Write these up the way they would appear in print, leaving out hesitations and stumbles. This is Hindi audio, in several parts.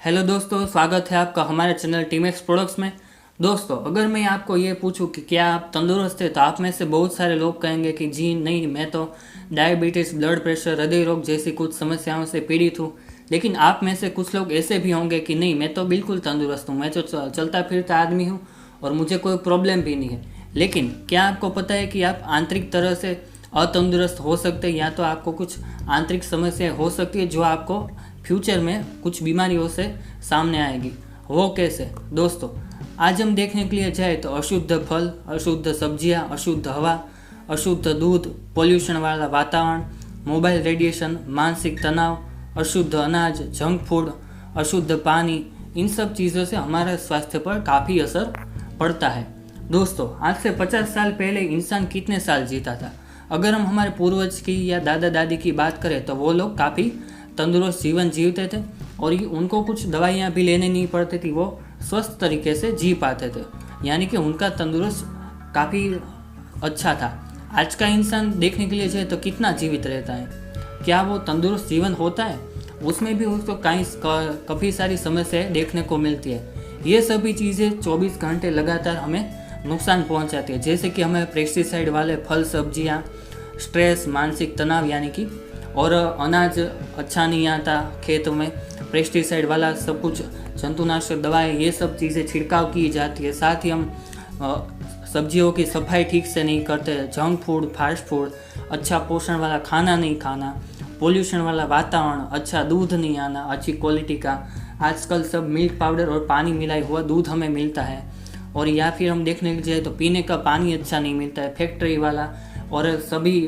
हेलो दोस्तों, स्वागत है आपका हमारे चैनल टीम एक्स प्रोडक्ट्स में। दोस्तों, अगर मैं आपको ये पूछूं कि क्या आप तंदुरुस्त हैं, तो आप में से बहुत सारे लोग कहेंगे कि जी नहीं, मैं तो डायबिटीज़, ब्लड प्रेशर, हृदय रोग जैसी कुछ समस्याओं से पीड़ित हूँ। लेकिन आप में से कुछ लोग ऐसे भी होंगे कि नहीं, मैं तो बिल्कुल तंदुरुस्त हूँ, मैं तो चलता फिरता आदमी हूँ और मुझे कोई प्रॉब्लम भी नहीं है। लेकिन क्या आपको पता है कि आप आंतरिक तरह से अतंदुरुस्त हो सकते हैं, या तो आपको कुछ आंतरिक समस्या हो सकती है जो आपको फ्यूचर में कुछ बीमारियों से सामने आएगी। वो कैसे? दोस्तों, आज हम देखने के लिए जाए तो अशुद्ध फल, अशुद्ध सब्जियां, अशुद्ध हवा, अशुद्ध दूध, पोल्यूशन वाला वातावरण, मोबाइल रेडिएशन, मानसिक तनाव, अशुद्ध अनाज, जंक फूड, अशुद्ध पानी, इन सब चीज़ों से हमारे स्वास्थ्य पर काफ़ी असर पड़ता है। दोस्तों, आज से 50 साल पहले इंसान कितने साल जीता था? अगर हम हमारे पूर्वज की या दादा दादी की बात करें तो वो लोग काफ़ी तंदुरुस्त जीवन जीते थे और उनको कुछ दवाइयाँ भी लेने नहीं पड़ती थी, वो स्वस्थ तरीके से जी पाते थे, यानी कि उनका तंदुरुस्त काफ़ी अच्छा था। आज का इंसान देखने के लिए जाए तो कितना जीवित रहता है, क्या वो तंदुरुस्त जीवन होता है? उसमें भी उसको काफ़ी सारी समस्याएं देखने को मिलती है। ये सभी चीज़ें 24 घंटे लगातार हमें नुकसान पहुंचाती है, जैसे कि हमें पेस्टिसाइड वाले फल, सब्जियां, स्ट्रेस, मानसिक तनाव, यानी कि और अनाज अच्छा नहीं आता खेत में, पेस्टिसाइड वाला सब कुछ, जंतुनाशक दवाएं, ये सब चीज़ें छिड़काव की जाती है। साथ ही हम सब्जियों की सफाई ठीक से नहीं करते, जंक फूड, फास्ट फूड, अच्छा पोषण वाला खाना नहीं खाना, पोल्यूशन वाला वातावरण, अच्छा दूध नहीं आना अच्छी क्वालिटी का। आजकल सब मिल्क पाउडर और पानी मिलाया हुआ दूध हमें मिलता है, और या फिर हम देखने के जाए तो पीने का पानी अच्छा नहीं मिलता है, फैक्ट्री वाला और सभी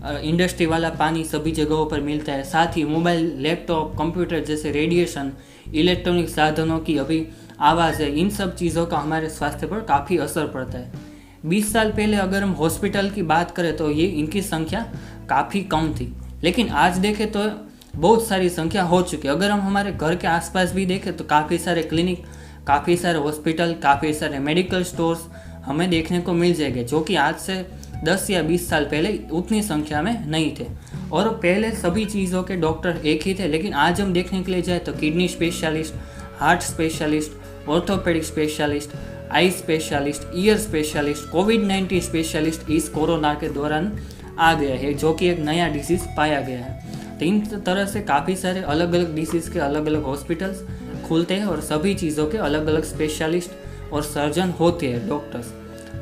इंडस्ट्री वाला पानी सभी जगहों पर मिलता है। साथ ही मोबाइल, लैपटॉप, कंप्यूटर जैसे रेडिएशन, इलेक्ट्रॉनिक साधनों की अभी आवाज़ है, इन सब चीज़ों का हमारे स्वास्थ्य पर काफ़ी असर पड़ता है। 20 साल पहले अगर हम हॉस्पिटल की बात करें तो ये इनकी संख्या काफ़ी कम थी, लेकिन आज देखें तो बहुत सारी संख्या हो चुकी है। अगर हम हमारे घर के आसपास भी देखें तो काफ़ी सारे क्लिनिक, काफ़ी सारे हॉस्पिटल, काफ़ी सारे मेडिकल स्टोर्स हमें देखने को मिल जाएंगे, जो कि आज से 10 या 20 साल पहले उतनी संख्या में नहीं थे। और पहले सभी चीज़ों के डॉक्टर एक ही थे, लेकिन आज हम देखने के लिए जाए तो kidney specialist, heart specialist, orthopedic specialist, eye specialist, ear specialist, कोविड-19 स्पेशलिस्ट इस कोरोना के दौरान आ गया है, जो कि एक नया डिसीज़ पाया गया है। तो इन तरह से काफ़ी सारे अलग अलग डिसीज़ के अलग अलग हॉस्पिटल्स खुलते हैं और सभी चीज़ों के अलग अलग स्पेशलिस्ट और सर्जन होते हैं, डॉक्टर्स।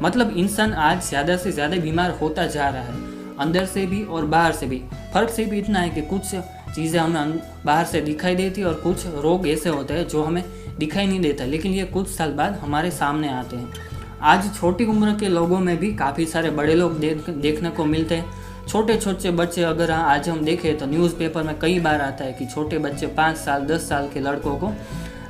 मतलब इंसान आज ज़्यादा से ज़्यादा बीमार होता जा रहा है, अंदर से भी और बाहर से भी। फ़र्क सिर्फ इतना है कि कुछ चीज़ें हमें बाहर से दिखाई देती है और कुछ रोग ऐसे होते हैं जो हमें दिखाई नहीं देता, लेकिन ये कुछ साल बाद हमारे सामने आते हैं। आज छोटी उम्र के लोगों में भी काफ़ी सारे बड़े लोग देखने को मिलते हैं। छोटे छोटे बच्चे, अगर आज हम देखें तो न्यूज़पेपर में कई बार आता है कि छोटे बच्चे 5 साल 10 साल के लड़कों को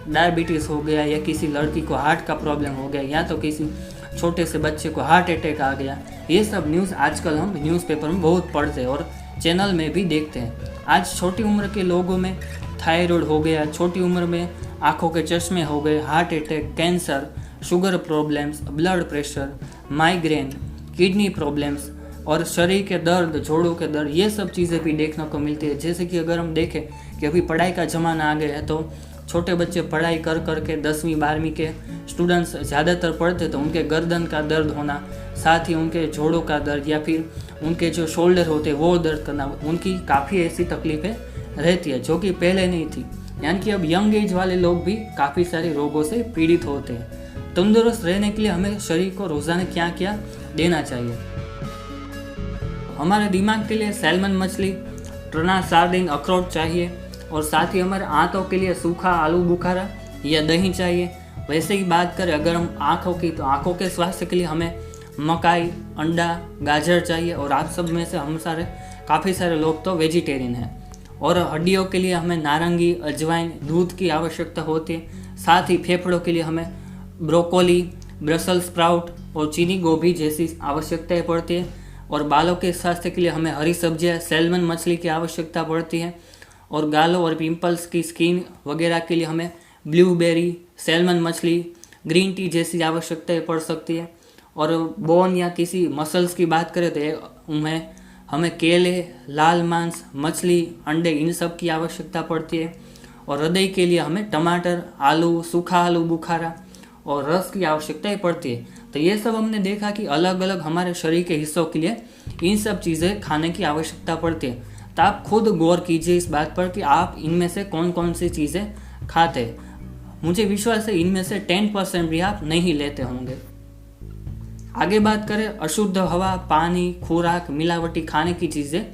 डायबिटीज़ हो गया, या किसी लड़की को हार्ट का प्रॉब्लम हो गया, या तो किसी छोटे से बच्चे को हार्ट अटैक आ गया। ये सब न्यूज़ आजकल हम न्यूज़पेपर में बहुत पढ़ते हैं और चैनल में भी देखते हैं। आज छोटी उम्र के लोगों में थायराइड हो गया, छोटी उम्र में आँखों के चश्मे हो गए, heart attack, cancer, sugar problems, blood pressure, migraine, kidney problems और शरीर के दर्द, जोड़ों के दर्द, ये सब चीज़ें भी देखने को मिलती है। जैसे कि अगर हम देखें कि अभी पढ़ाई का ज़माना आ गया है, तो छोटे बच्चे पढ़ाई कर के 10वीं 12वीं के स्टूडेंट्स ज़्यादातर पढ़ते तो उनके गर्दन का दर्द होना, साथ ही उनके जोड़ों का दर्द या फिर उनके जो शोल्डर होते हैं वो दर्द करना, उनकी काफ़ी ऐसी तकलीफ़ें रहती है जो कि पहले नहीं थी। यानी कि अब यंग एज वाले लोग भी काफ़ी सारे रोगों से पीड़ित होते हैं। तंदुरुस्त रहने के लिए हमें शरीर को रोज़ाना क्या क्या देना चाहिए? हमारे दिमाग के लिए सैल्मन मछली, टना, सार्डिन, अखरोट चाहिए, और साथ ही हमारे आंतों के लिए सूखा आलू बुखारा या दही चाहिए। वैसे ही बात करें अगर हम आँखों की, तो आँखों के स्वास्थ्य के लिए हमें मकाई, अंडा, गाजर चाहिए, और आप सब में से हम काफ़ी सारे लोग तो वेजिटेरियन हैं। और हड्डियों के लिए हमें नारंगी, अजवाइन, दूध की आवश्यकता होती है। साथ ही फेफड़ों के लिए हमें ब्रोकोली, ब्रसेल्स स्प्राउट और चीनी गोभी जैसी आवश्यकताएं पड़ती है। और बालों के स्वास्थ्य के लिए हमें हरी सब्जियां, सैल्मन मछली की आवश्यकता पड़ती है। और गालों और पिंपल्स की स्किन वगैरह के लिए हमें ब्लूबेरी, सैल्मन मछली, ग्रीन टी जैसी आवश्यकताएं पड़ सकती है। और बोन या किसी मसल्स की बात करें तो हमें केले, लाल मांस, मछली, अंडे, इन सब की आवश्यकता पड़ती है। और हृदय के लिए हमें टमाटर, आलू, सूखा आलू बुखारा और रस की आवश्यकता पड़ती है। तो ये सब हमने देखा कि अलग अलग हमारे शरीर के हिस्सों के लिए इन सब चीज़ें खाने की आवश्यकता पड़ती है। तो आप खुद गौर कीजिए इस बात पर कि आप इनमें से कौन कौन सी चीज़ें खाते हैं। मुझे विश्वास है इनमें से 10% भी आप नहीं लेते होंगे। आगे बात करें अशुद्ध हवा, पानी, खुराक, मिलावटी खाने की चीज़ें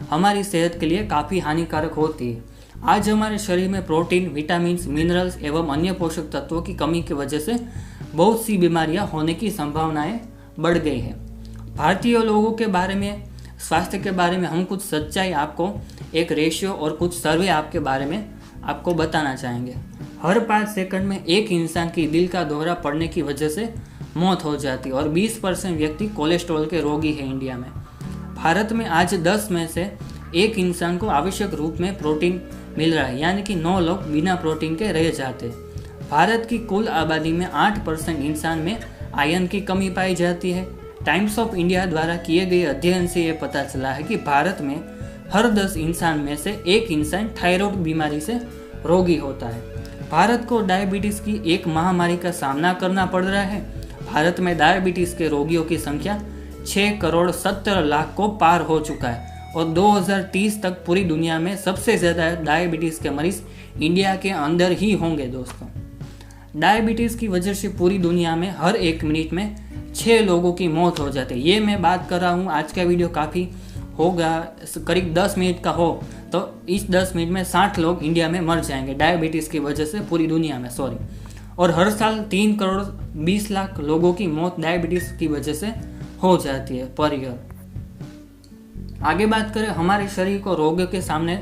हमारी सेहत के लिए काफ़ी हानिकारक होती है। आज हमारे शरीर में प्रोटीन, विटामिन, मिनरल्स एवं अन्य पोषक तत्वों की कमी की वजह से बहुत सी बीमारियां होने की संभावनाएं बढ़ गई है। भारतीय लोगों के बारे में, स्वास्थ्य के बारे में हम कुछ सच्चाई आपको एक रेशियो और कुछ सर्वे आपके बारे में आपको बताना चाहेंगे। हर 5 सेकंड में एक इंसान की दिल का दौरा पड़ने की वजह से मौत हो जाती है और 20% व्यक्ति कोलेस्ट्रॉल के रोगी हैं इंडिया में। भारत में आज 10 में से एक इंसान को आवश्यक रूप में प्रोटीन मिल रहा है, यानी कि 9 लोग बिना प्रोटीन के रह जाते हैं। भारत की कुल आबादी में 8% इंसान में आयरन की कमी पाई जाती है। टाइम्स ऑफ इंडिया द्वारा किए गए अध्ययन से ये पता चला है कि भारत में हर 10 इंसान में से एक इंसान थायराइड बीमारी से रोगी होता है। भारत को डायबिटीज़ की एक महामारी का सामना करना पड़ रहा है। भारत में डायबिटीज़ के रोगियों की संख्या 6,70,00,000 को पार हो चुका है और 2030 तक पूरी दुनिया में सबसे ज़्यादा डायबिटीज़ के मरीज इंडिया के अंदर ही होंगे। दोस्तों, डायबिटीज़ की वजह से पूरी दुनिया में हर 1 मिनट में 6 लोगों की मौत हो जाती है। ये मैं बात कर रहा हूँ, आज का वीडियो काफ़ी होगा, करीब 10 मिनट का हो तो इस 10 मिनट में 60 लोग इंडिया में मर जाएंगे डायबिटीज़ की वजह से, पूरी दुनिया में और हर साल 3,20,00,000 लोगों की मौत डायबिटीज़ की वजह से हो जाती है पर ईयर। आगे बात करें, हमारे शरीर को रोग के सामने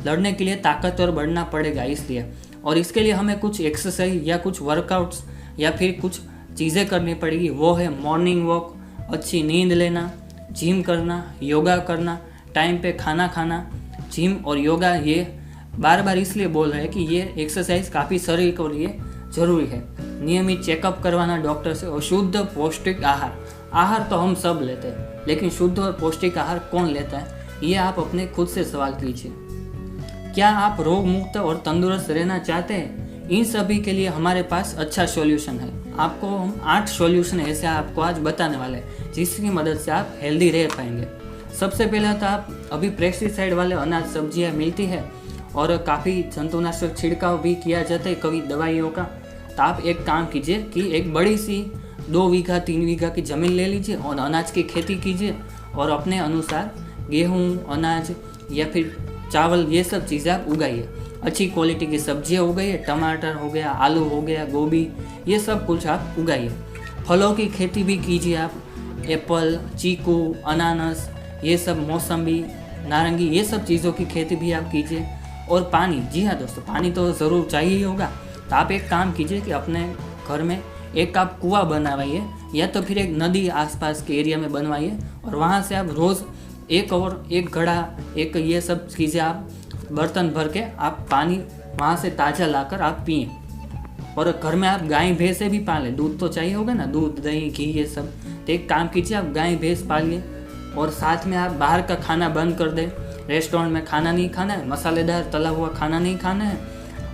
लड़ने के लिए ताकतवर बनना पड़ेगा, इसलिए और इसके लिए हमें कुछ एक्सरसाइज या कुछ वर्कआउट्स या फिर कुछ चीज़ें करनी पड़ेगी। वो है मॉर्निंग वॉक, अच्छी नींद लेना, जिम करना, योगा करना, टाइम पे खाना खाना। जिम और योगा ये बार बार इसलिए बोल रहे हैं कि ये एक्सरसाइज काफ़ी शरीर के लिए ज़रूरी है। नियमित चेकअप करवाना डॉक्टर से और शुद्ध पौष्टिक आहार तो हम सब लेते हैं, लेकिन शुद्ध और पौष्टिक आहार कौन लेता है, ये आप अपने खुद से सवाल कीजिए। क्या आप रोग मुक्त और तंदुरुस्त रहना चाहते हैं? इन सभी के लिए हमारे पास अच्छा सॉल्यूशन है। आपको हम 8 सॉल्यूशन ऐसे आपको आज बताने वाले हैं जिसकी मदद से आप हेल्दी रह पाएंगे। सबसे पहले तो आप अभी पेस्टिसाइड वाले अनाज सब्जियां मिलती है और काफ़ी जंतुनाशक छिड़काव भी किया जाता है कभी दवाइयों का। तो आप एक काम कीजिए कि एक बड़ी सी 2 बीघा 3 बीघा की ज़मीन ले लीजिए और अनाज की खेती कीजिए और अपने अनुसार गेहूँ, अनाज या फिर चावल, ये सब चीज़ें आप उगाइए। अच्छी क्वालिटी की सब्जियां उगाइए, टमाटर हो गया, आलू हो गया, गोभी, ये सब कुछ आप उगाइए। फलों की खेती भी कीजिए आप, एप्पल, चीकू, अनानास, ये सब, मौसम्बी, नारंगी, ये सब चीज़ों की खेती भी आप कीजिए। और पानी, जी हाँ दोस्तों, पानी तो ज़रूर चाहिए ही होगा। तो आप एक काम कीजिए कि अपने घर में एक आप कुआं बनवाइए या तो फिर एक नदी आसपास के एरिया में बनवाइए और वहाँ से आप रोज़ एक घड़ा, एक ये सब चीज़ें आप बर्तन भर के आप पानी वहाँ से ताज़ा लाकर आप पिए। और घर में आप गाय भैंसे भी पालें, दूध तो चाहिए होगा ना, दूध, दही, घी, ये सब। तो एक काम कीजिए, आप गाय भैंस पालिए और साथ में आप बाहर का खाना बंद कर दें। रेस्टोरेंट में खाना नहीं खाना है, मसालेदार तला हुआ खाना नहीं खाना है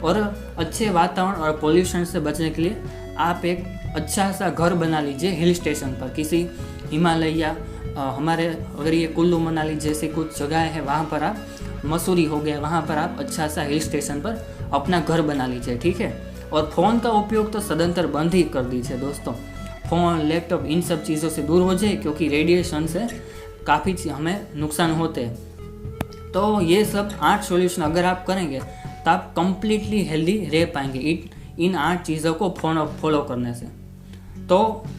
और अच्छे वातावरण और पोल्यूशन से बचने के लिए आप एक अच्छा सा घर बना लीजिए हिल स्टेशन पर, किसी हिमालय या हमारे अगर ये कुल्लू मनाली जैसे कुछ जगह है वहाँ पर आप, मसूरी हो गया, वहाँ पर आप अच्छा सा हिल स्टेशन पर अपना घर बना लीजिए, ठीक है। और फ़ोन का उपयोग तो सदंतर बंद ही कर दीजिए दोस्तों। फ़ोन, लैपटॉप, इन सब चीज़ों से दूर हो जाए क्योंकि रेडिएशन से काफ़ी हमें नुकसान होते हैं। तो ये सब 8 सॉल्यूशन अगर आप करेंगे तो आप कम्प्लीटली हेल्दी रह पाएंगे इन 8 चीज़ों को फॉलो करने से। तो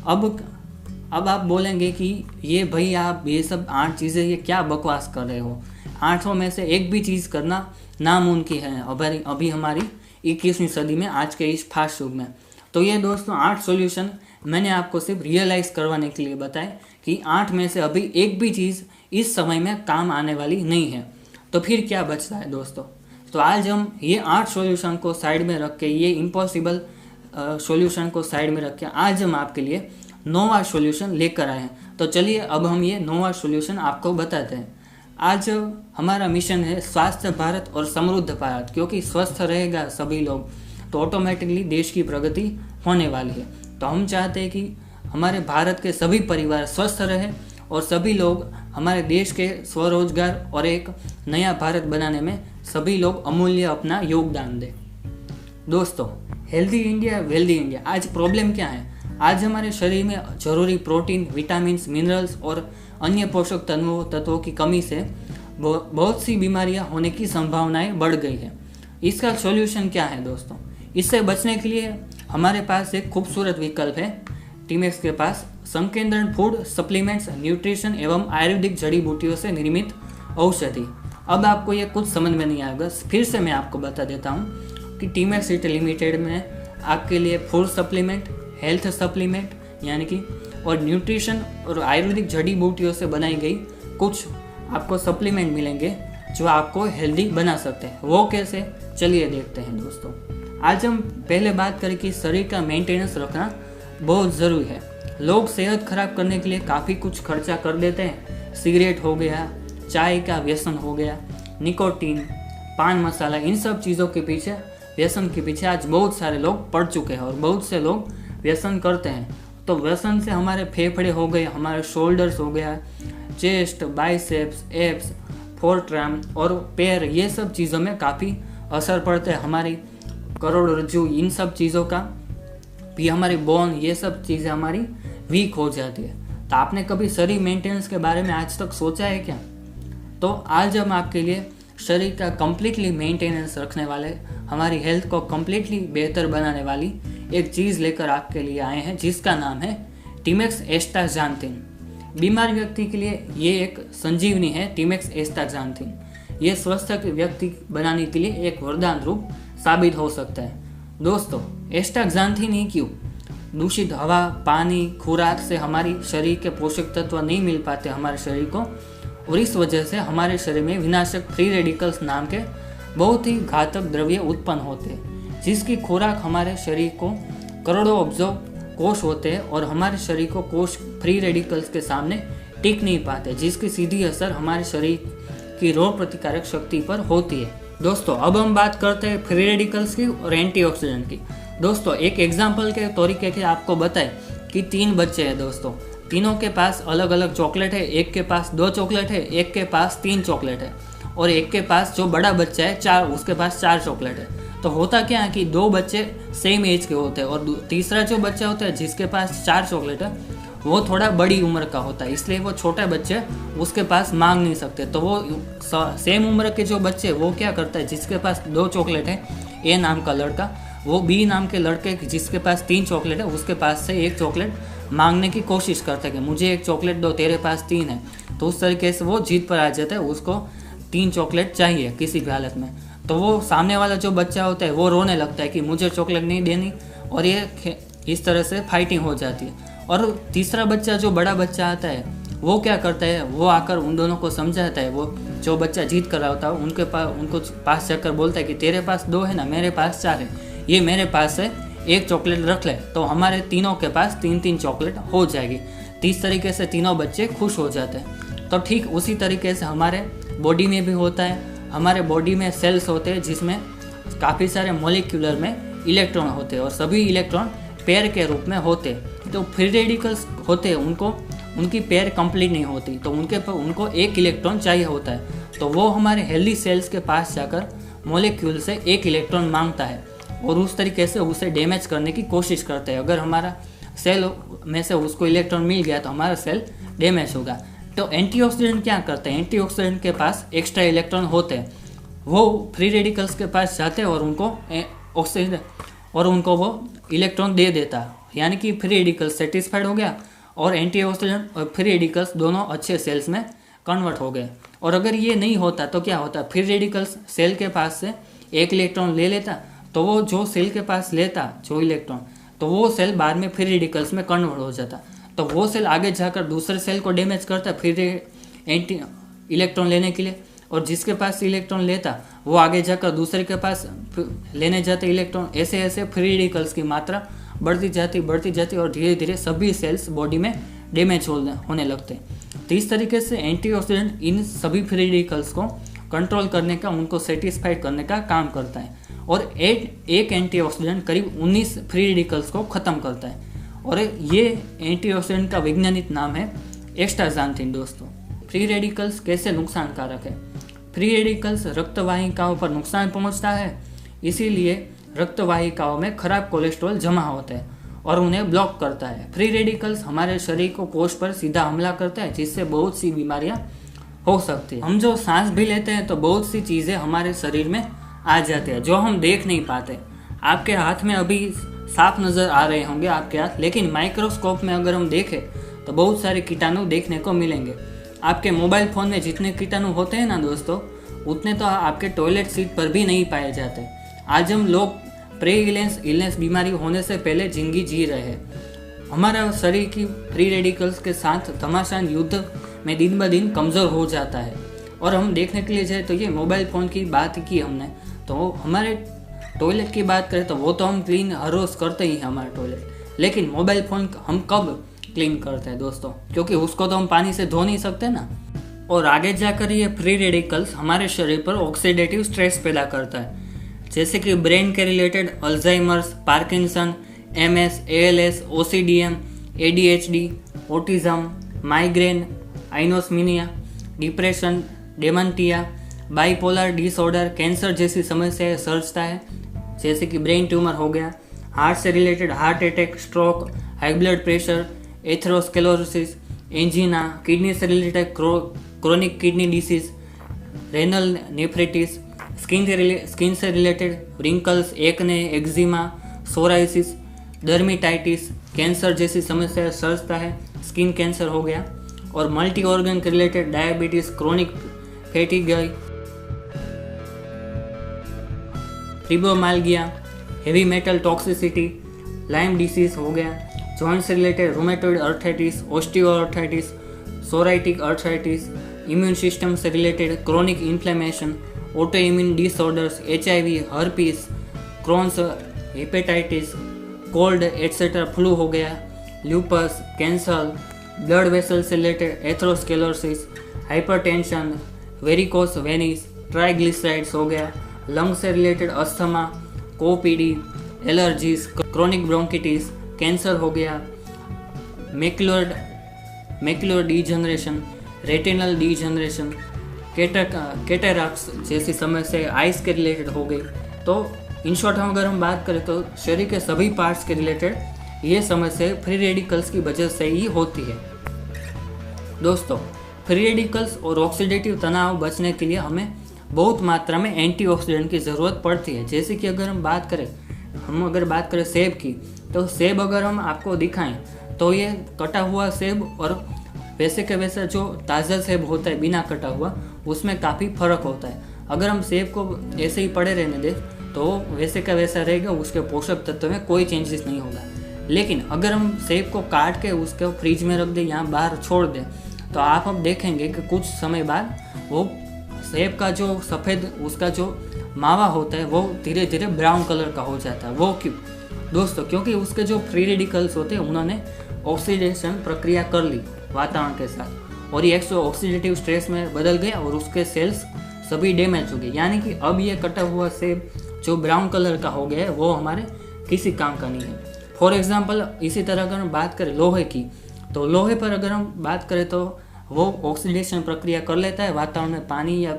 अब आप बोलेंगे कि ये भाई आप ये सब 8 चीज़ें ये क्या बकवास कर रहे हो, 8 में से एक भी चीज़ करना नामुमकिन है अभी हमारी 21वीं सदी में, आज के इस फास्ट युग में। तो ये दोस्तों 8 सॉल्यूशन मैंने आपको सिर्फ रियलाइज़ करवाने के लिए बताए कि 8 में से अभी एक भी चीज़ इस समय में काम आने वाली नहीं है। तो फिर क्या बचता है दोस्तों? तो आज हम ये 8 सॉल्यूशन को साइड में रख के, ये इम्पॉसिबल सॉल्यूशन को साइड में रख के आज हम आपके लिए 9वां सॉल्यूशन लेकर आए हैं। तो चलिए अब हम ये 9वां सॉल्यूशन आपको बताते हैं। आज हमारा मिशन है स्वास्थ्य भारत और समृद्ध भारत, क्योंकि स्वस्थ रहेगा सभी लोग तो ऑटोमेटिकली देश की प्रगति होने वाली है। तो हम चाहते हैं कि हमारे भारत के सभी परिवार स्वस्थ रहे और सभी लोग हमारे देश के स्वरोजगार और एक नया भारत बनाने में सभी लोग अमूल्य अपना योगदान दें। दोस्तों, हेल्दी इंडिया वेल्दी इंडिया, आज प्रॉब्लम क्या है? आज हमारे शरीर में जरूरी प्रोटीन, विटामिन, मिनरल्स और अन्य पोषक तत्वों की कमी से बहुत सी बीमारियां होने की संभावनाएं बढ़ गई है। इसका सॉल्यूशन क्या है दोस्तों? इससे बचने के लिए हमारे पास एक खूबसूरत विकल्प है। टीमेक्स के पास संकेंद्रण फूड सप्लीमेंट्स, न्यूट्रिशन एवं आयुर्वेदिक जड़ी बूटियों से निर्मित औषधि। अब आपको ये कुछ समझ में नहीं आएगा, फिर से मैं आपको बता देता हूँ कि टीमेक्स लिमिटेड में आपके लिए फूड सप्लीमेंट, हेल्थ सप्लीमेंट यानी कि और न्यूट्रिशन और आयुर्वेदिक जड़ी बूटियों से बनाई गई कुछ आपको सप्लीमेंट मिलेंगे जो आपको हेल्दी बना सकते हैं। वो कैसे, चलिए देखते हैं दोस्तों। आज हम पहले बात करें कि शरीर का मेंटेनेंस रखना बहुत ज़रूरी है। लोग सेहत खराब करने के लिए काफ़ी कुछ खर्चा कर देते हैं। सिगरेट हो गया, चाय का व्यसन हो गया, निकोटीन, पान मसाला, इन सब चीज़ों के पीछे, व्यसन के पीछे आज बहुत सारे लोग पड़ चुके हैं और बहुत से लोग व्यसन करते हैं। तो व्यसन से हमारे फेफड़े हो गए, हमारे शोल्डर्स हो गया, चेस्ट, बाइसेप्स, एब्स, फोरट्राम और पैर, ये सब चीज़ों में काफ़ी असर पड़ता है। हमारी करोड़रज्जु, इन सब चीज़ों का भी, हमारी बोन, ये सब चीज़ें हमारी वीक हो जाती है। तो आपने कभी शरीर मेंटेनेंस के बारे में आज तक सोचा है क्या? तो आज हम आपके लिए शरीर का कम्प्लीटली मेंटेनेंस रखने वाले, हमारी हेल्थ को कम्प्लीटली बेहतर बनाने वाली एक चीज़ लेकर आपके लिए आए हैं, जिसका नाम है टीमेक्स एस्टाक्सांथिन। बीमार व्यक्ति के लिए ये एक संजीवनी है। टीमेक्स एस्टाक्सांथिन ये स्वस्थ व्यक्ति बनाने के लिए एक वरदान रूप साबित हो सकता है। दोस्तों, एस्टाक्सांथिन ही क्यों? दूषित हवा, पानी, खुराक से हमारी शरीर के पोषक तत्व नहीं मिल पाते हमारे शरीर को, और इस वजह से हमारे शरीर में विनाशक फ्री रेडिकल्स नाम के बहुत ही घातक द्रव्य उत्पन्न होते हैं, जिसकी खुराक हमारे शरीर को करोड़ों अब्जों कोष होते हैं और हमारे शरीर को कोष फ्री रेडिकल्स के सामने टिक नहीं पाते, जिसकी सीधी असर हमारे शरीर की रोग प्रतिकारक शक्ति पर होती है। दोस्तों, अब हम बात करते हैं फ्री रेडिकल्स की और एंटीऑक्सीडेंट की। दोस्तों, एक एग्जाम्पल के तरीके के आपको बताएं कि 3 बच्चे हैं दोस्तों, तीनों के पास अलग अलग चॉकलेट है। एक के पास 2 चॉकलेट है, एक के पास 3 चॉकलेट है और एक के पास जो बड़ा बच्चा है 4, उसके पास 4 चॉकलेट है। तो होता क्या है कि 2 बच्चे सेम एज के होते हैं और तीसरा जो बच्चा होता है जिसके पास 4 चॉकलेट है वो थोड़ा बड़ी उम्र का होता है, इसलिए वो छोटे बच्चे उसके पास मांग नहीं सकते। तो वो सेम उम्र के जो बच्चे, वो क्या करता है, जिसके पास 2 चॉकलेट है, ए नाम का लड़का, वो बी नाम के लड़के जिसके पास 3 चॉकलेट है उसके पास से 1 चॉकलेट मांगने की कोशिश करता है कि मुझे 1 चॉकलेट दो, तेरे पास 3 है। तो उस तरीके से वो जीत पर आ जाता है, उसको 3 चॉकलेट चाहिए किसी भी हालत में। तो वो सामने वाला जो बच्चा होता है वो रोने लगता है कि मुझे चॉकलेट नहीं देनी, और ये इस तरह से फाइटिंग हो जाती है। और तीसरा बच्चा जो बड़ा बच्चा आता है वो क्या करता है, वो आकर उन दोनों को समझाता है। वो जो बच्चा जीत कर रहा होता है उनको पास जाकर बोलता है कि तेरे पास 2 है ना, मेरे पास 4 है, ये मेरे पास है, 1 चॉकलेट रख ले, तो हमारे तीनों के पास 3-3 चॉकलेट हो जाएगी। इस तरीके से तीनों बच्चे खुश हो जाते हैं। तो ठीक उसी तरीके से हमारे बॉडी में भी होता है। हमारे बॉडी में सेल्स होते हैं जिसमें काफ़ी सारे मॉलिक्यूलर में इलेक्ट्रॉन होते हैं और सभी इलेक्ट्रॉन पेयर के रूप में होते हैं। तो फ्री रेडिकल्स होते हैं, उनकी पेयर कंप्लीट नहीं होती, तो उनको 1 इलेक्ट्रॉन चाहिए होता है। तो वो हमारे हेल्दी सेल्स के पास जाकर मॉलिक्यूल से 1 इलेक्ट्रॉन मांगता है और उस तरीके से उसे डैमेज करने की कोशिश करते हैं। अगर हमारा सेल में से उसको इलेक्ट्रॉन मिल गया तो हमारा सेल डैमेज होगा। तो एंटीऑक्सीडेंट क्या करते हैं, एंटीऑक्सीडेंट के पास एक्स्ट्रा इलेक्ट्रॉन होते हैं, वो फ्री रेडिकल्स के पास जाते हैं और उनको वो इलेक्ट्रॉन दे देता है, यानी कि फ्री रेडिकल्स सेटिस्फाइड हो गया और एंटीऑक्सीडेंट और फ्री रेडिकल्स दोनों अच्छे सेल्स में कन्वर्ट हो गए। और अगर ये नहीं होता तो क्या होता, फ्री रेडिकल्स सेल के पास से 1 इलेक्ट्रॉन ले लेता, तो वो जो सेल के पास लेता जो इलेक्ट्रॉन, तो वो सेल बाद में फ्री रेडिकल्स में कन्वर्ट हो जाता। तो वो सेल आगे जाकर दूसरे सेल को डैमेज करता फिर एंटी इलेक्ट्रॉन लेने के लिए, और जिसके पास इलेक्ट्रॉन लेता वो आगे जाकर दूसरे के पास लेने जाते इलेक्ट्रॉन। ऐसे ऐसे फ्री रेडिकल्स की मात्रा बढ़ती जाती और धीरे धीरे सभी सेल्स बॉडी में डैमेज होने लगते हैं। तो इस तरीके से एंटीऑक्सीडेंट इन सभी फ्री रेडिकल्स को कंट्रोल करने का, उनको सेटिस्फाई करने का काम करता है। और एक एंटीऑक्सीडेंट करीब 19 फ्री रेडिकल्स को ख़त्म करता है। और ये एंटीऑक्सीडेंट का वैज्ञानिक नाम है एस्टाक्सांथिन। दोस्तों, फ्री रेडिकल्स कैसे नुकसानकारक है? फ्री रेडिकल्स रक्त वाहिकाओं पर नुकसान पहुंचता है, इसीलिए रक्त वाहिकाओं में खराब कोलेस्ट्रॉल जमा होता है और उन्हें ब्लॉक करता है। फ्री रेडिकल्स हमारे शरीर को कोष पर सीधा हमला करता है, जिससे बहुत सी बीमारियां हो सकती है। हम जो सांस भी लेते हैं तो बहुत सी चीज़ें हमारे शरीर में आ जाती है जो हम देख नहीं पाते। आपके हाथ में अभी साफ नज़र आ रहे होंगे आपके हाथ, लेकिन माइक्रोस्कोप में अगर हम देखें तो बहुत सारे कीटाणु देखने को मिलेंगे। आपके मोबाइल फ़ोन में जितने कीटाणु होते हैं ना दोस्तों, उतने तो आपके टॉयलेट सीट पर भी नहीं पाए जाते। आज हम लोग प्री इलनेस बीमारी होने से पहले जिंदगी जी रहे हैं। हमारा शरीर की फ्री रेडिकल्स के साथ घमासान युद्ध में दिन ब दिन कमज़ोर हो जाता है। और हम देखने के लिए जाए तो ये मोबाइल फ़ोन की बात की हमने, तो हमारे टॉयलेट की बात करें तो वो तो हम क्लीन हर रोज़ करते ही हैं हमारा टॉयलेट, लेकिन मोबाइल फ़ोन हम कब क्लीन करते हैं दोस्तों? क्योंकि उसको तो हम पानी से धो नहीं सकते ना। और आगे जाकर ये फ्री रेडिकल्स हमारे शरीर पर ऑक्सीडेटिव स्ट्रेस पैदा करता है, जैसे कि ब्रेन के related Alzheimer's, Parkinson, MS, ALS, OCDM, ADHD, autism, migraine, anosmia, depression, dementia, bipolar disorder, cancer जैसी समस्याएं सर्जता है, जैसे कि ब्रेन ट्यूमर हो गया, हार्ट से related heart attack, stroke, high blood pressure, atherosclerosis, angina, kidney से related chronic kidney disease, renal nephritis, skin से related wrinkles, acne, eczema, psoriasis, dermatitis, cancer जैसी समस्याएं सर्जता है, स्किन कैंसर हो गया। और मल्टी ऑर्गन के related diabetes, chronic fatigue, fibromyalgia, heavy metal toxicity, Lyme disease हो गया, जॉइंट से related rheumatoid arthritis, osteoarthritis, psoriatic arthritis, immune system से related chronic inflammation, auto immune disorders, HIV, herpes, Crohn's, hepatitis, cold etcetera, flu हो गया, ल्यूपस, कैंसर, ब्लड वेसल से related atherosclerosis, hypertension, varicose veins, triglycerides हो गया, लंग से related asthma, COPD, allergies, chronic bronchitis, cancer हो गया, macular degeneration, retinal degeneration, cataracts जैसी समस्या आइस के रिलेटेड हो गई। तो इन शॉर्ट अगर हम बात करें तो शरीर के सभी पार्ट्स के रिलेटेड ये समस्या फ्री रेडिकल्स की वजह से ही होती है। दोस्तों, फ्री रेडिकल्स और ऑक्सीडेटिव तनाव बचने के लिए हमें बहुत मात्रा में एंटीऑक्सीडेंट की ज़रूरत पड़ती है। जैसे कि अगर हम बात करें सेब की, तो सेब अगर हम आपको दिखाएं तो ये कटा हुआ सेब और वैसे के वैसा जो ताज़ा सेब होता है बिना कटा हुआ, उसमें काफ़ी फ़र्क होता है। अगर हम सेब को ऐसे ही पड़े रहने दें तो वैसे का वैसा रहेगा, उसके पोषक तत्व में कोई चेंजेस नहीं होगा। लेकिन अगर हम सेब को काट के उसको फ्रिज में रख दें, यहाँ बाहर छोड़ दें, तो आप अब देखेंगे कि कुछ समय बाद वो सेब का जो सफ़ेद उसका जो मावा होता है वो धीरे धीरे ब्राउन कलर का हो जाता है। वो क्यों दोस्तों? क्योंकि उसके जो फ्री रेडिकल्स होते हैं उन्होंने ऑक्सीडेशन प्रक्रिया कर ली वातावरण के साथ, और ये ऑक्सीडेटिव स्ट्रेस में बदल गया और उसके सेल्स सभी डैमेज हो गए। यानी कि अब ये कटा हुआ सेब जो ब्राउन कलर का हो गया है वो हमारे किसी काम का नहीं है। फॉर एग्जांपल, इसी तरह अगर हम बात करें लोहे की, तो लोहे पर अगर हम बात करें तो वो ऑक्सीडेशन प्रक्रिया कर लेता है वातावरण में, पानी या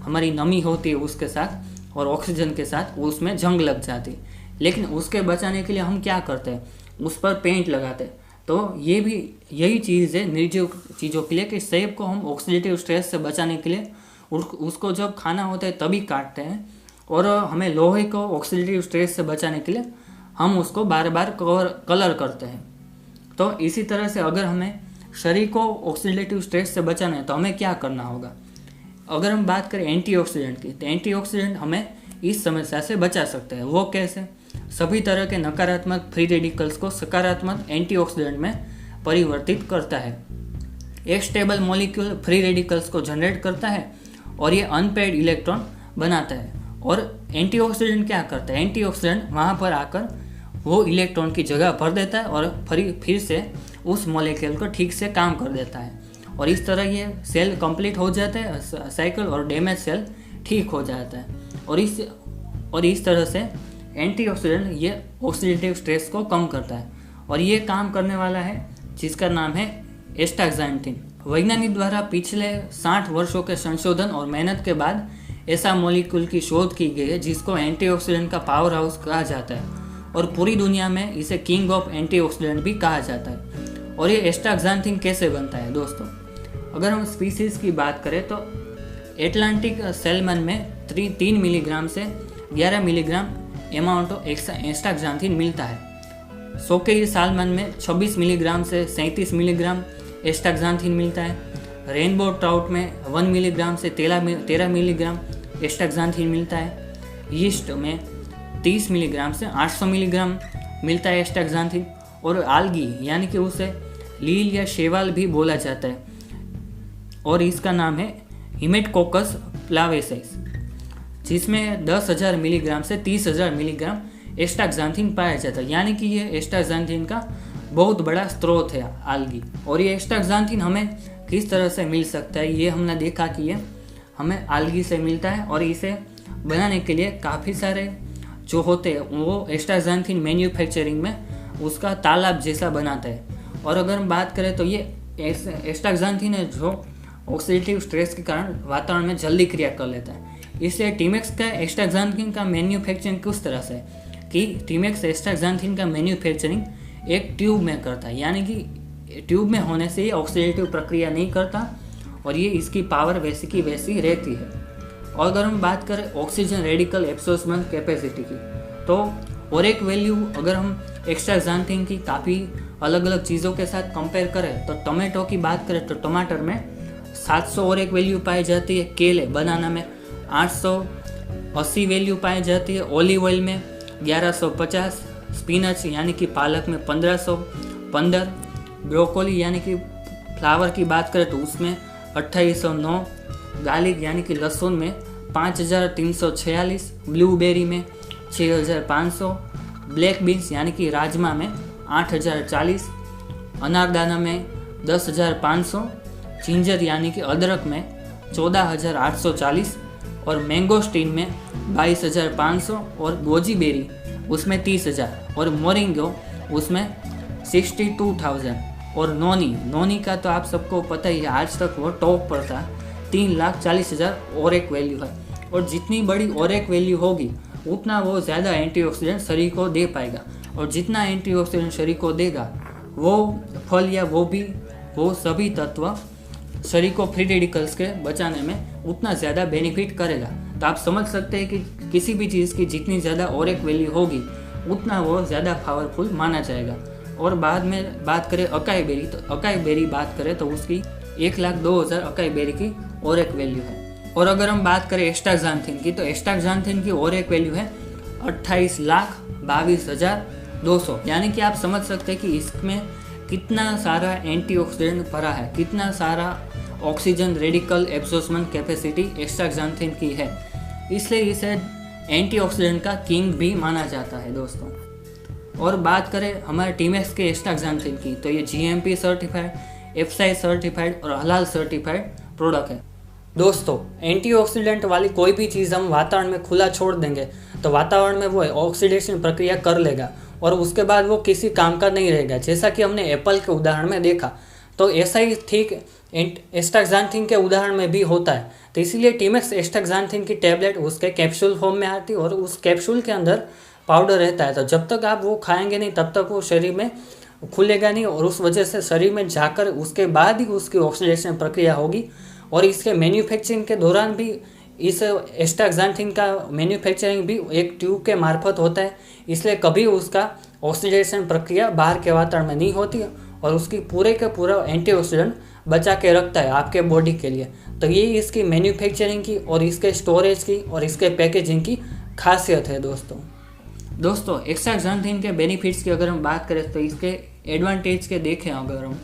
हमारी नमी होती है उसके साथ और ऑक्सीजन के साथ उसमें जंग लग जाती है। लेकिन उसके बचाने के लिए हम क्या करते हैं? उस पर पेंट लगाते हैं। तो ये भी यही चीज़ है निर्जीव चीज़ों के लिए कि सेब को हम ऑक्सीडेटिव स्ट्रेस से बचाने के लिए उसको जब खाना होता है तभी काटते हैं, और हमें लोहे को ऑक्सीडेटिव स्ट्रेस से बचाने के लिए हम उसको बार बार कलर करते हैं। तो इसी तरह से अगर हमें शरीर को ऑक्सीडेटिव स्ट्रेस से बचाना है तो हमें क्या करना होगा? अगर हम बात करें एंटीऑक्सीडेंट की, तो एंटीऑक्सीडेंट हमें इस समस्या से बचा सकते हैं। वो कैसे? सभी तरह के नकारात्मक फ्री रेडिकल्स को सकारात्मक एंटीऑक्सीडेंट में परिवर्तित करता है। एक स्टेबल मॉलिक्यूल फ्री रेडिकल्स को जनरेट करता है और ये अनपेयर्ड इलेक्ट्रॉन बनाता है। और एंटीऑक्सीडेंट क्या करता है? एंटीऑक्सीडेंट वहाँ पर आकर वो इलेक्ट्रॉन की जगह भर देता है और फिर से उस मॉलिक्यूल को ठीक से काम कर देता है। और इस तरह ये सेल कंप्लीट हो जाता है साइकिल और डैमेज सेल ठीक हो जाता है। और इस तरह से एंटीऑक्सीडेंट ये ऑक्सीडेटिव स्ट्रेस को कम करता है और ये काम करने वाला है जिसका नाम है एस्टाक्सांथिन। वैज्ञानिक द्वारा पिछले 60 वर्षों के संशोधन और मेहनत के बाद ऐसा मॉलिक्यूल की शोध की गई है जिसको एंटीऑक्सीडेंट का पावर हाउस कहा जाता है और पूरी दुनिया में इसे किंग ऑफ एंटीऑक्सीडेंट भी कहा जाता है। और ये एस्टाक्सांथिन कैसे बनता है दोस्तों, अगर हम स्पीसीज की बात करें तो एटलांटिक सैल्मन में 3 मिलीग्राम से 11 मिलीग्राम अमाउंट ऑफ एस्टाक्सांथिन मिलता है। सोकेई सालमन में 26 मिलीग्राम से 37 मिलीग्राम एस्टाक्सांथिन मिलता है। रेनबो ट्राउट में 1 मिलीग्राम से 13 मिलीग्राम एस्टाक्सांथिन मिलता है। यीस्ट में 30 मिलीग्राम से 800 मिलीग्राम मिलता है एस्टाक्सांथिन। और आल्गी यानी कि उसे लील या शेवाल भी बोला जाता है और इसका नाम है हिमेटोकोकस प्लावेसिस, जिसमें 10,000 मिलीग्राम से 30,000 मिलीग्राम एस्टाक्सांथिन पाया जाता है। यानी कि ये एस्टाक्सांथिन का बहुत बड़ा स्रोत है आल्गी। और ये एस्टाक्सांथिन हमें किस तरह से मिल सकता है, ये हमने देखा कि ये हमें आल्गी से मिलता है और इसे बनाने के लिए काफ़ी सारे जो होते हैं वो एस्टाक्सांथिन मैन्युफैक्चरिंग में उसका तालाब जैसा बनाता है। और अगर हम बात करें तो ये एस्टाक्सांथिन है जो ऑक्सीडेटिव स्ट्रेस के कारण वातावरण में जल्दी क्रिया कर लेता है। इसलिए टीमेक्स का एस्टाक्सांथिन का मैन्युफैक्चरिंग किस तरह से कि टीमेक्स एस्टाक्सांथिन का मैन्युफैक्चरिंग एक ट्यूब में करता है, यानी कि ट्यूब में होने से ये ऑक्सीडेटिव प्रक्रिया नहीं करता और ये इसकी पावर वैसी की वैसी रहती है। और अगर हम बात करें ऑक्सीजन रेडिकल एब्सॉर्प्शन कैपेसिटी की, तो और एक वैल्यू अगर हम एस्टाक्सांथिन की काफ़ी अलग अलग चीज़ों के साथ कंपेयर करें तो टोमेटो की बात करें तो टमाटर में 700 और एक वैल्यू पाई जाती है, केले बनाना में 880 वैल्यू पाई जाती है, ऑलिव ऑयल में 1150, स्पिनच यानी कि पालक में 1515, ब्रोकोली यानी कि फ्लावर की बात करें तो उसमें 2809, गार्लिक यानी कि लहसुन में 5346, ब्लूबेरी में 6500, ब्लैक बीन्स यानी कि राजमा में 8040, अनारदाना में 10,500, जिंजर यानी कि अदरक में 14,840 और मैंगोस्टीन में 22,500 और गोजी बेरी उसमें 30,000 और मोरिंगो उसमें 62,000 और नोनी का तो आप सबको पता ही है, आज तक वो टॉप पर था, 3,40,000 और एक वैल्यू है। और जितनी बड़ी और एक वैल्यू होगी उतना वो ज़्यादा एंटीऑक्सीडेंट शरीर को दे पाएगा और जितना एंटीऑक्सीडेंट शरीर को देगा वो फल या वो सभी तत्व शरीर को फ्री रेडिकल्स के बचाने में उतना ज़्यादा बेनिफिट करेगा। तो आप समझ सकते हैं कि किसी भी चीज़ की जितनी ज़्यादा और एक वैल्यू होगी उतना वो ज़्यादा पावरफुल माना जाएगा। और बाद में बात करें अकाई बेरी, तो अकाई बेरी बात करें तो उसकी 1,02,000 अकाई बेरी की और एक वैल्यू है। और अगर हम बात करें एस्टाक्सांथिन की तो एस्टाक्सांथिन की और एक वैल्यू है 28,22,200। यानी कि आप समझ सकते हैं कि इसमें कितना सारा एंटीऑक्सीडेंट भरा है, कितना सारा ऑक्सीजन रेडिकल एब्सॉर्प्शन कैपेसिटी एस्टाक्सांथिन की है, इसलिए इसे एंटीऑक्सीडेंट का किंग भी माना जाता है दोस्तों। और बात करें हमारे टीमेक्स के एस्टाक्सांथिन की तो ये GMP सर्टिफाइड, FSSAI सर्टिफाइड और हलाल सर्टिफाइड प्रोडक्ट है। दोस्तों एंटीऑक्सीडेंट वाली कोई भी चीज़ हम वातावरण में खुला छोड़ देंगे तो वातावरण में वो ऑक्सीडेशन प्रक्रिया कर लेगा और उसके बाद वो किसी काम का नहीं रहेगा। जैसा कि हमने एप्पल के उदाहरण में देखा, तो ऐसा ही ठीक एस्टाक्सांथिन के उदाहरण में भी होता है। तो इसीलिए टीमेक्स एस्टाक्सांथिन की टैबलेट उसके कैप्सूल फॉर्म में आती है और उस कैप्सूल के अंदर पाउडर रहता है। तो जब तक आप वो खाएंगे नहीं तब तक वो शरीर में खुलेगा नहीं और उस वजह से शरीर में जाकर उसके बाद ही उसकी ऑक्सीडेशन प्रक्रिया होगी। और इसके मैन्युफैक्चरिंग के दौरान भी इस एस्टाक्सांथिन का मैन्युफैक्चरिंग भी एक ट्यूब के मार्फत होता है, इसलिए कभी उसका ऑक्सीडेशन प्रक्रिया बाहर के वातावरण में नहीं होती और उसकी पूरे का पूरा एंटीऑक्सीडेंट बचा के रखता है आपके बॉडी के लिए। तो ये इसकी मैन्युफैक्चरिंग की और इसके स्टोरेज की और इसके पैकेजिंग की खासियत है दोस्तों एस्टाक्सांथिन के बेनिफिट्स की अगर हम बात करें तो इसके एडवांटेज के देखें अगर हम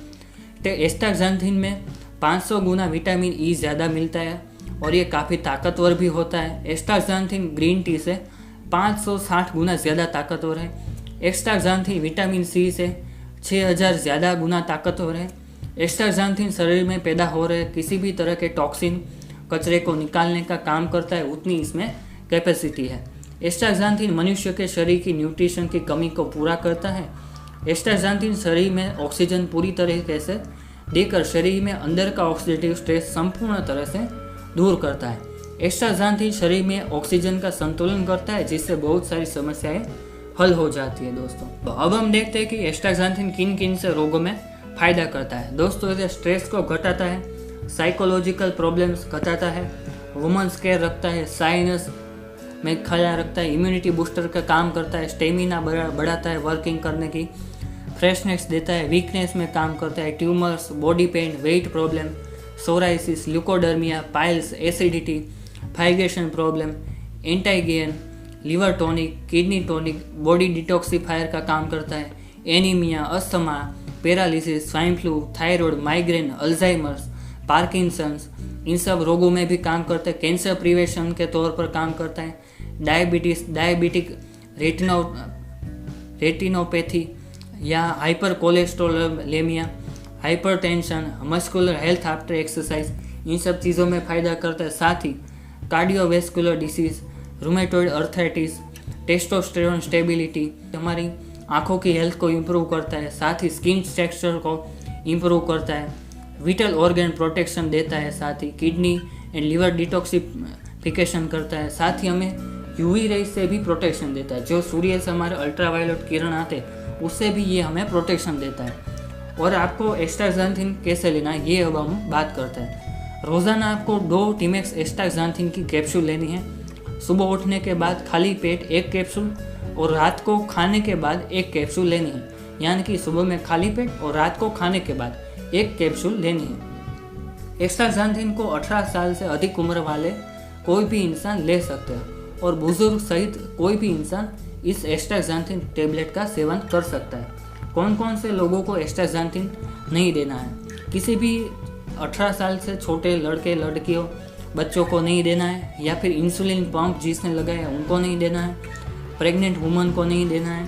तो एस्टाक्सांथिन में 500 गुना विटामिन ई ज़्यादा मिलता है और ये काफ़ी ताकतवर भी होता है। एस्टाक्सांथिन ग्रीन टी से 560 गुना ज़्यादा ताकतवर है। एस्टाक्सांथिन विटामिन सी से 6000 ज़्यादा गुना ताकतवर है। एस्टाक्सांथिन शरीर में पैदा हो रहे किसी भी तरह के टॉक्सिन कचरे को निकालने का काम करता है, उतनी इसमें कैपेसिटी है। एस्टाक्सांथिन मनुष्य के शरीर की न्यूट्रिशन की कमी को पूरा करता है। एस्टाक्सांथिन शरीर में ऑक्सीजन पूरी तरीके से देकर शरीर में अंदर का ऑक्सीडेटिव स्ट्रेस संपूर्ण तरह से दूर करता है। एस्टाक्सांथिन शरीर में ऑक्सीजन का संतुलन करता है, जिससे बहुत सारी समस्याएं हल हो जाती है दोस्तों। तो अब हम देखते हैं कि एस्टाक्सांथिन किन किन से रोगों में फायदा करता है। दोस्तों, ये स्ट्रेस को घटाता है, साइकोलॉजिकल प्रॉब्लम्स घटाता है, वुमेन्स केयर रखता है, साइनस में ख्याल रखता है, इम्यूनिटी बूस्टर का काम करता है, स्टेमिना बढ़ाता है, वर्किंग करने की फ्रेशनेस देता है, वीकनेस में काम करता है, tumours, body pain, weight problem, psoriasis, leucoderma, piles, acidity, फाइगेशन problem, antigen, liver tonic, kidney tonic, body detoxifier का काम करता है, anaemia, asthma, paralysis, swine flu, thyroid, migraine, Alzheimer's, Parkinson's, इन सब रोगों में भी काम करता है। कैंसर प्रिवेंशन के तौर पर काम करता है। डायबिटिक रेटिनोपैथी या hypercholesterolaemia, hypertension, muscular health after exercise, इन सब चीज़ों में फ़ायदा करता है। साथ ही cardiovascular disease, rheumatoid arthritis, testosterone stability, हमारी आँखों की हेल्थ को इम्प्रूव करता है। साथ ही स्किन टेक्सचर को इम्प्रूव करता है, विटल ऑर्गन प्रोटेक्शन देता है, साथ ही किडनी एंड लिवर डिटॉक्सिफिकेशन करता है। साथ ही हमें यूवी रेज से भी प्रोटेक्शन देता है, जो सूर्य से हमारे अल्ट्रावायलेट किरण आते हैं उससे भी ये हमें प्रोटेक्शन देता है। और आपको एस्टाक्सांथिन कैसे लेना है ये अब हम बात करते हैं। रोज़ाना आपको 2 टीमेक्स एस्टाक्सांथिन की कैप्सूल लेनी है। सुबह उठने के बाद खाली पेट 1 कैप्सूल और रात को खाने के बाद 1 कैप्सूल लेनी है। यानी कि सुबह में खाली पेट और रात को खाने के बाद 1 कैप्सूल लेनी है। एस्टाक्सांथिन को 18 साल से अधिक उम्र वाले कोई भी इंसान ले सकते हैं और बुजुर्ग सहित कोई भी इंसान इस एस्टाक्सांथिन टेबलेट का सेवन कर सकता है। कौन कौन से लोगों को एस्टाक्सांथिन नहीं देना है? किसी भी 18 साल से छोटे लड़के लड़कियों बच्चों को नहीं देना है, या फिर इंसुलिन पंप जिसने लगाया है उनको नहीं देना है, प्रेग्नेंट वुमन को नहीं देना है।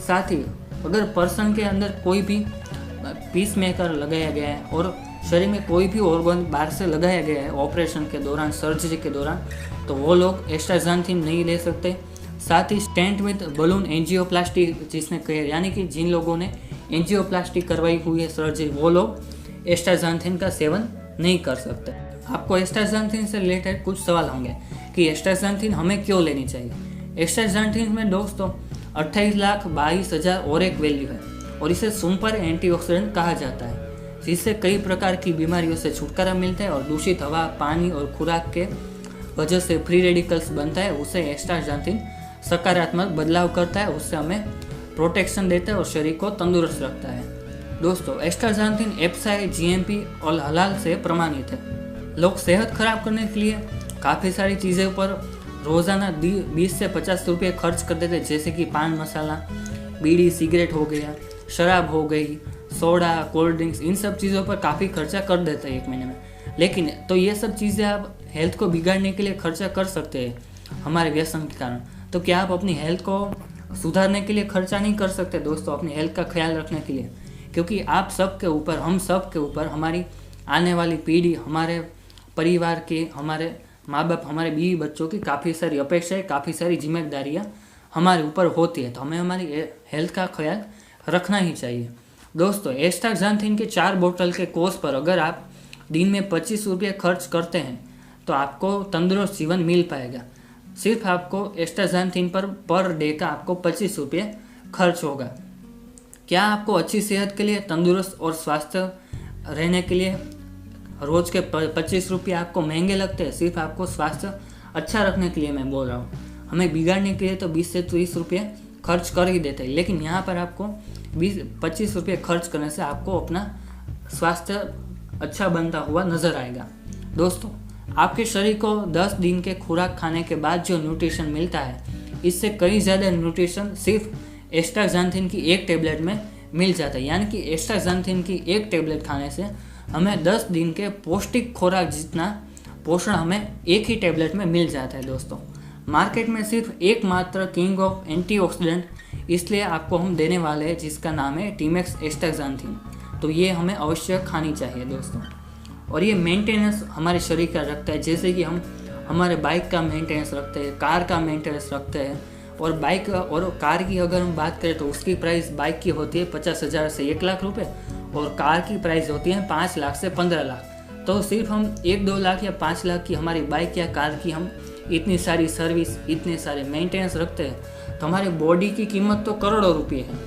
साथ ही अगर पर्सन के अंदर कोई भी पीस मेकर लगाया गया है और शरीर में कोई भी ऑर्गन बाहर से लगाया गया है ऑपरेशन के दौरान, सर्जरी के दौरान, तो वो लोग एस्टाक्सांथिन नहीं ले सकते। साथ ही स्टेंट विद बलून एंजियोप्लास्टी जिसने कहे, यानी कि जिन लोगों ने एंजियोप्लास्टी करवाई हुई है सर्जरी, वो लोग एस्टाक्सांथिन का सेवन नहीं कर सकते। आपको एस्टाक्सांथिन से रिलेटेड कुछ सवाल होंगे कि एस्टाक्सांथिन हमें क्यों लेनी चाहिए। एस्टाक्सांथिन में दोस्तों 28,22,000 और एक वैल्यू है और इसे सुपर एंटीऑक्सीडेंट कहा जाता है, जिससे कई प्रकार की बीमारियों से छुटकारा मिलता है और दूषित हवा, पानी और खुराक के वजह से फ्री रेडिकल्स बनता है, उससे एस्टाक्सांथिन सकारात्मक बदलाव करता है, उससे हमें प्रोटेक्शन देता है और शरीर को तंदुरुस्त रखता है। दोस्तों, एस्टाक्सांथिन एफएसआई, जीएमपी और हलाल से प्रमाणित है। लोग सेहत खराब करने के लिए काफ़ी सारी चीज़ों पर रोज़ाना 20 से 50 रुपये खर्च कर देते, जैसे कि पान मसाला, बीड़ी, सिगरेट हो गया, शराब हो गई, सोडा, कोल्ड ड्रिंक्स, इन सब चीज़ों पर काफ़ी खर्चा कर देते हैं 1 महीने में। लेकिन तो ये सब चीज़ें आप हेल्थ को बिगाड़ने के लिए खर्चा कर सकते हैं हमारे व्यसन के कारण, तो क्या आप अपनी हेल्थ को सुधारने के लिए खर्चा नहीं कर सकते दोस्तों, अपनी हेल्थ का ख्याल रखने के लिए? क्योंकि आप सबके ऊपर, हम सब के ऊपर, हमारी आने वाली पीढ़ी, हमारे परिवार के, हमारे माँ बाप, हमारे बीवी बच्चों की काफ़ी सारी अपेक्षाएं, काफ़ी सारी जिम्मेदारियाँ हमारे ऊपर होती है, तो हमें हमारी हेल्थ का ख्याल रखना ही चाहिए। दोस्तों, एस्टाक्सांथिन के 4 बोतल के कोर्स पर अगर आप दिन में 25 रुपये खर्च करते हैं तो आपको तंदुरुस्त जीवन मिल पाएगा। सिर्फ आपको एस्टाक्सांथिन पर डे का आपको 25 रुपये खर्च होगा। क्या आपको अच्छी सेहत के लिए, तंदुरुस्त और स्वस्थ रहने के लिए रोज़ के 25 रुपये आपको महंगे लगते हैं? सिर्फ आपको स्वास्थ्य अच्छा रखने के लिए मैं बोल रहा हूँ। हमें बिगाड़ने के लिए तो 20 से 30 रुपये खर्च कर ही देते हैं, लेकिन यहाँ पर आपको 20-25 रुपये खर्च करने से आपको अपना स्वास्थ्य अच्छा बनता हुआ नज़र आएगा। दोस्तों, आपके शरीर को 10 दिन के खुराक खाने के बाद जो न्यूट्रिशन मिलता है, इससे कई ज़्यादा न्यूट्रिशन सिर्फ एस्टाक्सांथिन की 1 टेबलेट में मिल जाता है। यानी कि एस्टाक्सांथिन की 1 टेबलेट खाने से हमें 10 दिन के पौष्टिक खुराक जितना पोषण हमें 1 ही टेबलेट में मिल जाता है। दोस्तों, मार्केट में सिर्फ एकमात्र किंग ऑफ एंटीऑक्सीडेंट इसलिए आपको हम देने वाले हैं, जिसका नाम है टीमेक्स एस्टाक्सांथिन। तो ये हमें अवश्य खानी चाहिए दोस्तों। और ये मेंटेनेंस हमारे शरीर का रखता है, जैसे कि हम हमारे बाइक का मेंटेनेंस रखते हैं, कार का मेंटेनेंस रखते हैं। और बाइक और कार की अगर हम बात करें तो उसकी प्राइस बाइक की होती है 50,000 से 1,00,000 रुपये, और कार की प्राइस होती है 5 लाख से 15 लाख। तो सिर्फ हम 1-2 लाख या 5 लाख की हमारी बाइक या कार की हम इतनी सारी सर्विस, इतने सारे मेंटेनेंस रखते हैं, तो हमारी बॉडी की कीमत तो करोड़ों रुपये है।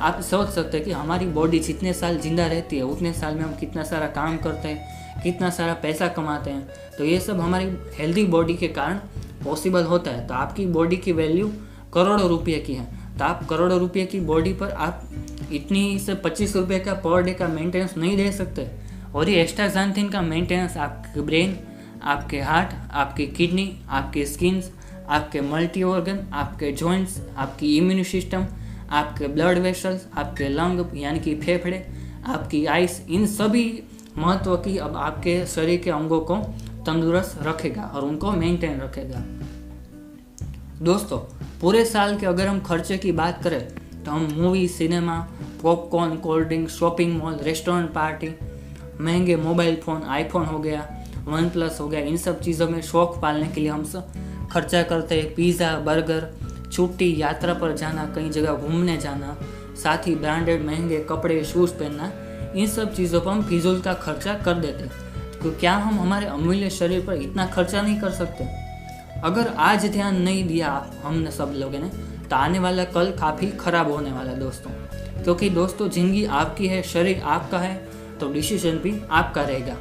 आप सोच सकते हैं कि हमारी बॉडी जितने साल जिंदा रहती है उतने साल में हम कितना सारा काम करते हैं, कितना सारा पैसा कमाते हैं। तो ये सब हमारी हेल्दी बॉडी के कारण पॉसिबल होता है। तो आपकी बॉडी की वैल्यू करोड़ों रुपये की है, तो आप करोड़ों रुपये की बॉडी पर आप इतनी से 25 रुपये का पर डे का मेंटेनेंस नहीं दे सकते। और ये एस्टाक्सांथिन का मेंटेनेंस आपके ब्रेन, आपके हार्ट, आपकी किडनी, आपके स्किन्स, आपके मल्टी ऑर्गन, आपके जॉइंट्स, आपकी इम्यून सिस्टम, आपके ब्लड वेसल्स, आपके लंग यानी कि फेफड़े, आपकी आइस, इन सभी महत्व की अब आपके शरीर के अंगों को तंदुरुस्त रखेगा और उनको मेंटेन रखेगा। दोस्तों, पूरे साल के अगर हम खर्चे की बात करें तो हम movie, cinema, popcorn, cold drink, shopping mall, restaurant party, महंगे मोबाइल फ़ोन, आईफोन हो गया, OnePlus हो गया, इन सब चीज़ों में शौक पालने के लिए हम सब खर्चा करते हैं। पिज़्ज़ा, बर्गर, छुट्टी, यात्रा पर जाना, कई जगह घूमने जाना, साथ ही ब्रांडेड महंगे कपड़े, शूज़ पहनना, इन सब चीज़ों पर हम फिजूल का खर्चा कर देते हैं। तो क्या हम हमारे अमूल्य शरीर पर इतना खर्चा नहीं कर सकते? अगर आज ध्यान नहीं दिया हमने सब लोगों ने, तो आने वाला कल काफ़ी ख़राब होने वाला है दोस्तों। क्योंकि दोस्तों, ज़िंदगी आपकी है, शरीर आपका है, तो डिसीजन भी आपका रहेगा।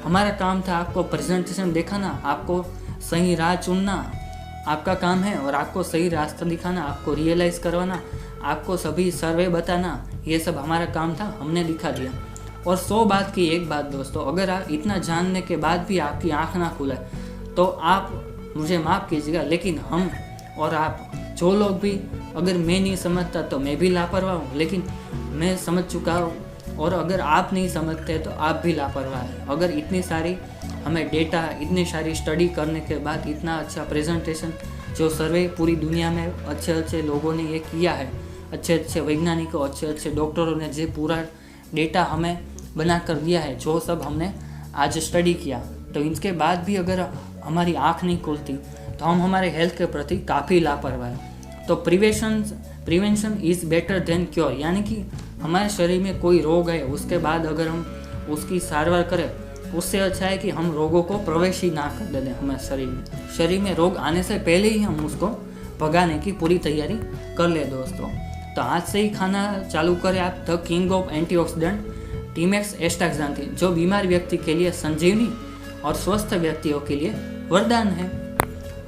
हमारा काम था आपको प्रेजेंटेशन दिखाना, आपको सही राह चुनना आपका काम है, और आपको सही रास्ता दिखाना, आपको रियलाइज़ करवाना, आपको सभी सर्वे बताना, ये सब हमारा काम था, हमने दिखा दिया। और 100 बात की एक बात दोस्तों, अगर आप इतना जानने के बाद भी आपकी आँख ना खुले तो आप मुझे माफ़ कीजिएगा, लेकिन हम और आप जो लोग भी, अगर मैं नहीं समझता तो मैं भी लापरवाह हूँ, लेकिन मैं समझ चुका हूँ, और अगर आप नहीं समझते तो आप भी लापरवाह हैं। अगर इतनी सारी हमें डेटा, इतनी सारी स्टडी करने के बाद इतना अच्छा प्रेजेंटेशन, जो सर्वे पूरी दुनिया में अच्छे अच्छे लोगों ने ये किया है, अच्छे अच्छे वैज्ञानिकों, अच्छे अच्छे डॉक्टरों ने जो पूरा डेटा हमें बना कर दिया है, जो सब हमने आज स्टडी किया, तो इसके बाद भी अगर हमारी आँख नहीं खुलती तो हम हमारे हेल्थ के प्रति काफ़ी लापरवाह हैं। तो prevention is better than cure, यानी कि हमारे शरीर में कोई रोग है, उसके बाद अगर हम उसकी सारवार करें, उससे अच्छा है कि हम रोगों को प्रवेश ही ना कर दें हमारे शरीर में रोग आने से पहले ही हम उसको भगाने की पूरी तैयारी कर ले दोस्तों। तो आज से ही खाना चालू करें आप द किंग ऑफ एंटीऑक्सीडेंट टीमैक्स एस्टाक्सांथिन, जो बीमार व्यक्ति के लिए संजीवनी और स्वस्थ व्यक्तियों के लिए वरदान है।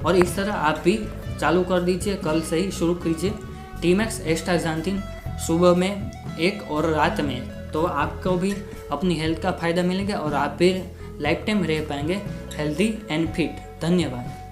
और इस तरह आप भी चालू कर दीजिए, कल से ही शुरू कीजिए टीमैक्स एस्टाक्सांथिन, सुबह में 1 और रात में, तो आपको भी अपनी हेल्थ का फ़ायदा मिलेगा और आप भी लाइफ टाइम रह पाएंगे हेल्दी एंड फिट। धन्यवाद।